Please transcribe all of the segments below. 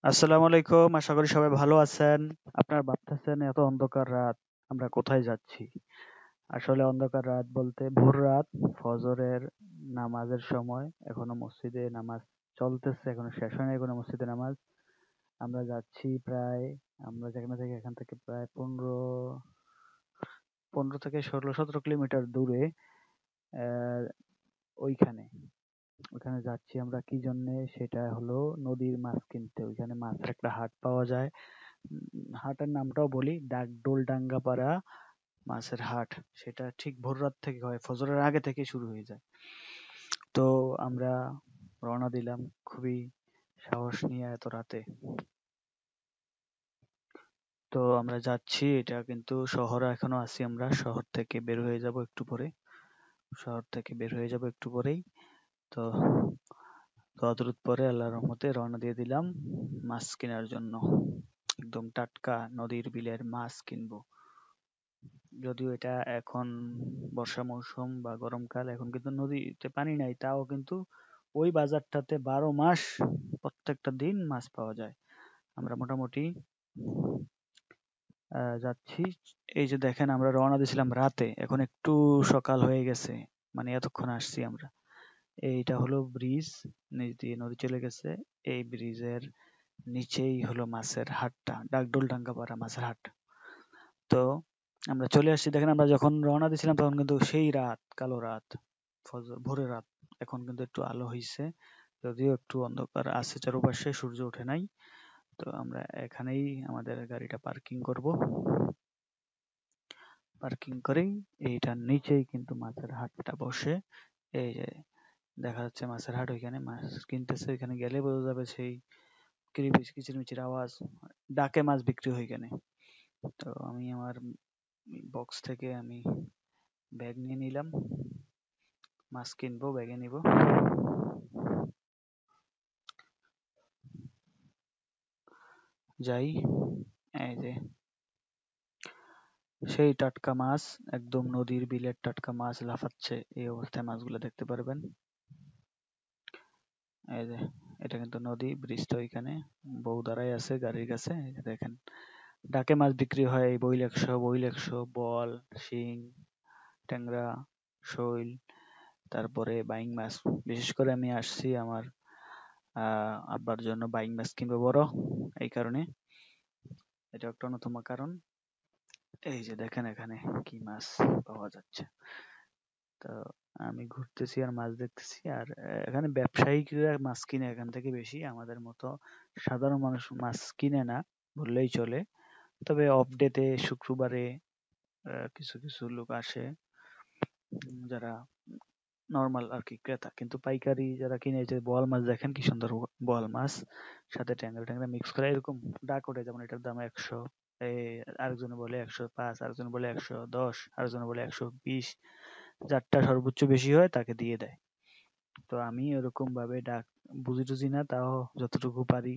আসসালামু আলাইকুম, আশা করি সবাই ভালো আছেন। আপনারা ভাবতেছেন এত অন্ধকার রাত আমরা কোথায় যাচ্ছি। আসলে অন্ধকার রাত বলতে ভোর রাত, ফজরের নামাজের সময়। এখনো মসজিদে নামাজ চলতেছে, এখনো শেষ হয়নি কোনো মসজিদে নামাজ। আমরা যাচ্ছি প্রায়, আমরা যেখানে থেকে এখান থেকে প্রায় 15 থেকে 16-17 কিলোমিটার দূরে। আহ, ওইখানে ওখানে যাচ্ছি আমরা কি জন্যে, সেটা হলো নদীর মাছ কিনতে। ওইখানে মাছের একটা হাট পাওয়া যায়। হাটের নামটাও বলি, ডাকডোলডাঙ্গাপাড়া মাছের হাট। সেটা ঠিক ভোর রাত থেকে হয়, ফজরের আগে থেকে শুরু হয়ে যায়। তো আমরা রওনা দিলাম খুবই সাহস নিয়ে এত রাতে। তো আমরা যাচ্ছি, এটা কিন্তু শহরে এখনো আছি, আমরা শহর থেকে বের হয়ে যাব একটু পরে। শহর থেকে বের হয়ে যাব একটু পরেই। তো তদ্রুত পরে আল্লাহর রহমতে রওনা দিয়ে দিলাম মাছ কেনার জন্য। একদম টাটকা নদীর বিলের মাছ কিনবো। যদিও এটা এখন বর্ষা মৌসুম বা গরমকাল, এখন কিন্তু নদীতে পানি নাই, তাও কিন্তু ওই বাজারটাতে 12 মাস প্রত্যেকটা দিন মাছ পাওয়া যায়। আমরা মোটামুটি যাচ্ছি। এই যে দেখেন, আমরা রওনা দিয়েছিলাম রাতে, এখন একটু সকাল হয়ে গেছে, মানে এতক্ষণ আসছি আমরা। এইটা হলো ব্রিজ, নিচ দিয়ে নদী চলে গেছে। এই ব্রিজের নিচেই হলো মাছের হাটটা, ডাকডোলডাঙ্গাপাড়া মাছের হাট। তো আমরা চলে আসছি। দেখেন, আমরা যখন রওনা দিয়েছিলাম তখন কিন্তু সেই রাত, কালো রাত, ভোরের রাত। এখন কিন্তু একটু আলো হইছে, যদিও একটু অন্ধকার আছে চারপাশে, সূর্য ওঠে নাই। তো আমরা এখানেই আমাদের গাড়িটা পার্কিং করব। পার্কিং করেই এইটার নিচেই কিন্তু মাছের হাটটা বসে। এই যে দেখা যাচ্ছে মাছের হাট, ওইখানে মাছ কিনতেছে। ওইখানে গেলে বোঝা যাবে সেই কিচিরমিচির আওয়াজ, ডাকে মাছ বিক্রি হয় এখানে। তো আমি আমার বক্স থেকে আমি ব্যাগ নিয়ে নিলাম, মাছ কিনবো, ব্যাগে নিব। যাই, এই যে সেই টাটকা মাছ, একদম নদীর বিলের টাটকা মাছ লাফাচ্ছে, এই অবস্থায় মাছগুলো দেখতে পারবেন। এই যে এটা কিন্তু নদী, ব্রিজটা ওইখানে, বউ দাঁড়ায় আছে গাড়ির কাছে। এই যে দেখেন, ডাকে মাছ বিক্রি হয়, বইল 100, বল, শিং, ট্যাংরা, শৈল, তারপরে বাইং মাছ। বিশেষ করে আমি আসছি আমার আব্বার জন্য বাইং মাছ কিনবো বড়, এই কারণে। এটা একটা অন্যতম কারণ। এই যে দেখেন এখানে কি মাছ পাওয়া যাচ্ছে। তো আমি ঘুরতেছি আর মাছ দেখতেছি, আর এখানে ব্যবসায়িকরা মাছ কিনে এখান থেকে বেশি, আমাদের মতো সাধারণ মানুষ মাছ কিনে না বললেই চলে। তবে অফ ডেতে, শুক্রবারে কিছু কিছু লোক আসে, যারা নরমাল আর কি ক্রেতা। কিন্তু পাইকারি যারা কিনে, যে বোয়াল মাছ দেখেন কি সুন্দর, বোয়াল মাছ সাথে ট্যাংরা ট্যাংরা মিক্স করে এরকম ডাক ওঠে, যেমন এটার দাম 100, আরেকজনে বলে 105, আরেকজনে বলে 110, আরেকজনে বলে 120। যারটা সর্বোচ্চ বেশি হয় তাকে দিয়ে দেয়। তো আমি ওরকম ভাবে ডাক বুঝি টুঝি না, তাও যতটুকু পারি,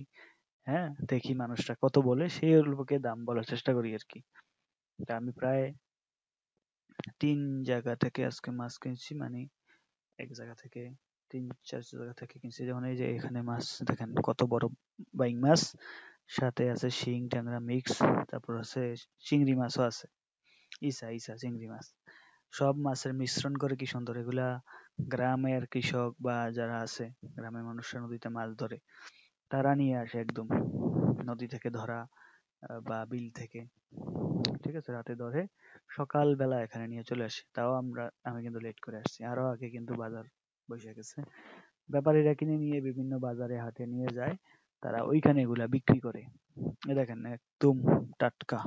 হ্যাঁ, দেখি মানুষটা কত বলে, সেই লোকে দাম বলার চেষ্টা করি আর কি। তা আমি প্রায় 3 জায়গা থেকে আজকে মাছ কিনছি, মানে এক জায়গা থেকে 3-4 জায়গা থেকে কিনছি। যেমন এই যে এখানে মাছ দেখেন কত বড় বাইং মাছ, সাথে আছে শিং ট্যাংরা মিক্স, তারপর আছে চিংড়ি মাছও আছে, ইসা ইসা চিংড়ি মাছ। সব মাছের মিশ্রণ করে কি সুন্দর, এগুলা গ্রামের কৃষক বা যারা আছে, গ্রামের মানুষরা নদীতে মাছ ধরে, তারা নিয়ে আসে একদম নদী থেকে ধরা, বা বিল থেকে, ঠিক আছে, রাতে ধরে সকাল বেলা এখানে নিয়ে চলে আসে। তাও আমি কিন্তু লেট করে আসছি, আরো আগে কিন্তু বাজার বসে গেছে। ব্যাপারীরা কিনে নিয়ে বিভিন্ন বাজারে হাটে নিয়ে যায়, তারা ওইখানে এগুলা বিক্রি করে। এই দেখেন একদম টাটকা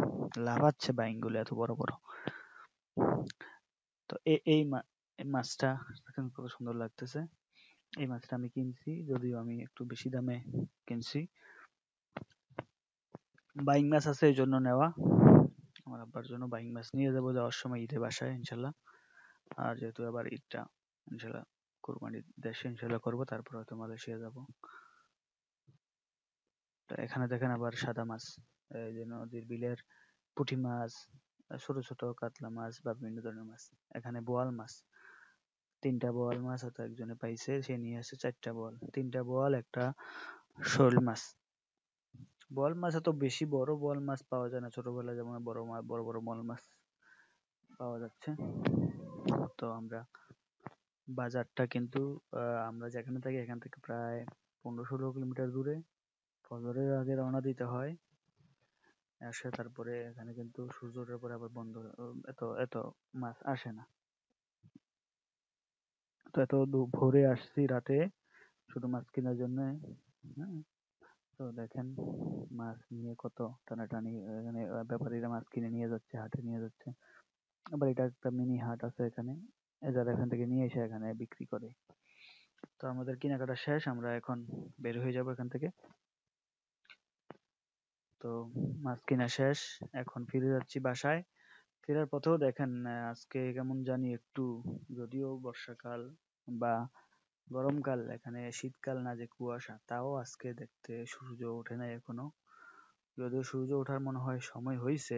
লাফাচ্ছে বাইং গুলো, এত বড় বড়। তো এই মাছটা দেখেন কত সুন্দর লাগতেছে। এই মাছটা আমি কিনছি, যদিও আমি একটু বেশি দামে কিনছি। বাইং মাছ আছে এই জন্য নেওয়া, আমার আব্বার জন্য বাইং মাছ নিয়ে যাবো যাওয়ার সময় ঈদে বাসায় ইনশাল্লাহ। আর যেহেতু আবার ঈদটা ইনশাল্লাহ কুরবানির দেশে ইনশাল্লাহ করবো, তারপর হয়তো মালয়েশিয়া যাব। তো এখানে দেখেন আবার সাদা মাছ, এই যে নদীর বিলের পুঁটি মাছ, ছোট ছোট কাতলা মাছ বা বিভিন্ন ধরনের মাছ। এখানে বোয়াল মাছ, 3টা বোয়াল মাছ হয়তো একজনে পাইছে, সে নিয়ে আসছে 4টা বোয়াল, 3টা বোয়াল, একটা শোল মাছ। বোয়াল মাছ এত বেশি বড় বোয়াল মাছ পাওয়া যায় না, ছোটবেলায় যেমন বড় মাছ, বড় বড় বোয়াল মাছ পাওয়া যাচ্ছে। তো আমরা বাজারটা কিন্তু আমরা যেখানে থাকি এখান থেকে প্রায় 15-16 কিলোমিটার দূরে। ফজরের আগে রওনা দিতে হয়, এসে তারপরে এখানে কিন্তু সূর্য ওঠার পরে আবার বন্ধ, এত এত মাছ আসে না। তো এত ভোরে আসছি রাতে শুধু মাছ কেনার জন্য। হ্যাঁ, তো দেখেন মাছ নিয়ে কত টানাটানি, এখানে ব্যাপারীরা মাছ কিনে নিয়ে যাচ্ছে, হাটে নিয়ে যাচ্ছে। আবার এটা একটা মিনি হাট আছে এখানে, যারা এখান থেকে নিয়ে এসে এখানে বিক্রি করে। তো আমাদের কেনাকাটা শেষ, আমরা এখন বের হয়ে যাব এখান থেকে। তো মাছ কেনা শেষ, এখন ফিরে যাচ্ছি বাসায়। ফেরার পথেও দেখেন আজকে কেমন জানি একটু, যদিও বর্ষাকাল বা গরমকাল, এখানে শীতকাল না যে কুয়াশা, তাও আজকে দেখতে সূর্য ওঠে নাই এখনো। যদিও সূর্য ওঠার মনে হয় সময় হয়েছে,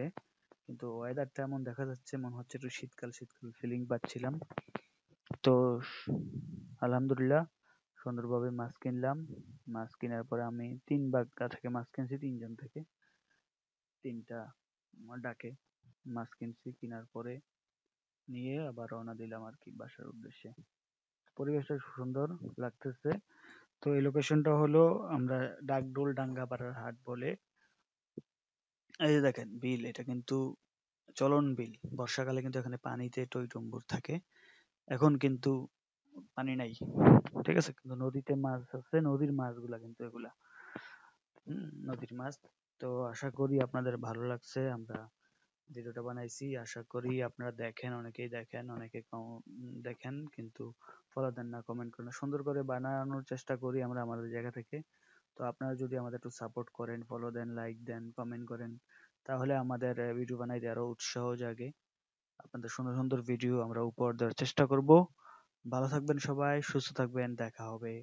কিন্তু ওয়েদারটা এমন দেখা যাচ্ছে মনে হচ্ছে একটু শীতকাল শীতকাল ফিলিং পাচ্ছিলাম। তো আলহামদুলিল্লাহ সুন্দরভাবে মাছ কিনলাম। মাছ কেনার পরে আমি 3 বাগদা থেকে মাছ কিনছি, 3জন থেকে 3টা ডাকে মাছ কিনছি। কেনার পরে নিয়ে আবার রওনা দিলাম আর কি বাসার উদ্দেশ্যে। পরিবেশটা সুন্দর লাগতেছে। তো এই লোকেশনটা হলো, আমরা ডাকডোল ডাঙ্গাপাড়ার হাট বলে। এই যে দেখেন বিল, এটা কিন্তু চলন বিল। বর্ষাকালে কিন্তু এখানে পানিতে টইটুম্বুর থাকে। এখন কিন্তু পানি নাই, ঠিক আছে, কিন্তু নদীতে মাছ আছে, নদীর মাছগুলা কিন্তু এগুলা নদীর মাছ। তো আশা করি আপনাদের ভালো লাগছে, আমরা ভিডিওটা বানাইছি, আশা করি আপনারা দেখেন, অনেকেই দেখেন, অনেকে দেখেন কিন্তু ফলো দেন না, কমেন্ট করেন না। সুন্দর করে বানানোর চেষ্টা করি আমরা আমাদের জায়গা থেকে। তো আপনারা যদি আমাদের একটু সাপোর্ট করেন, ফলো দেন, লাইক দেন, কমেন্ট করেন, তাহলে আমাদের ভিডিও বানাইতে আরো উৎসাহ জাগে। আপনাদের সুন্দর সুন্দর ভিডিও আমরা উপহার দেওয়ার চেষ্টা করব। ভালো থাকবেন সবাই, সুস্থ থাকবেন, দেখা হবে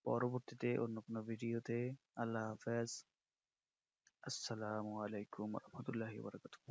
পরবর্তীতে অন্য কোনো ভিডিওতে। আল্লাহ হাফেজ। আসসালামু আলাইকুম রহমতুল্লাহি বারাকাতুহু।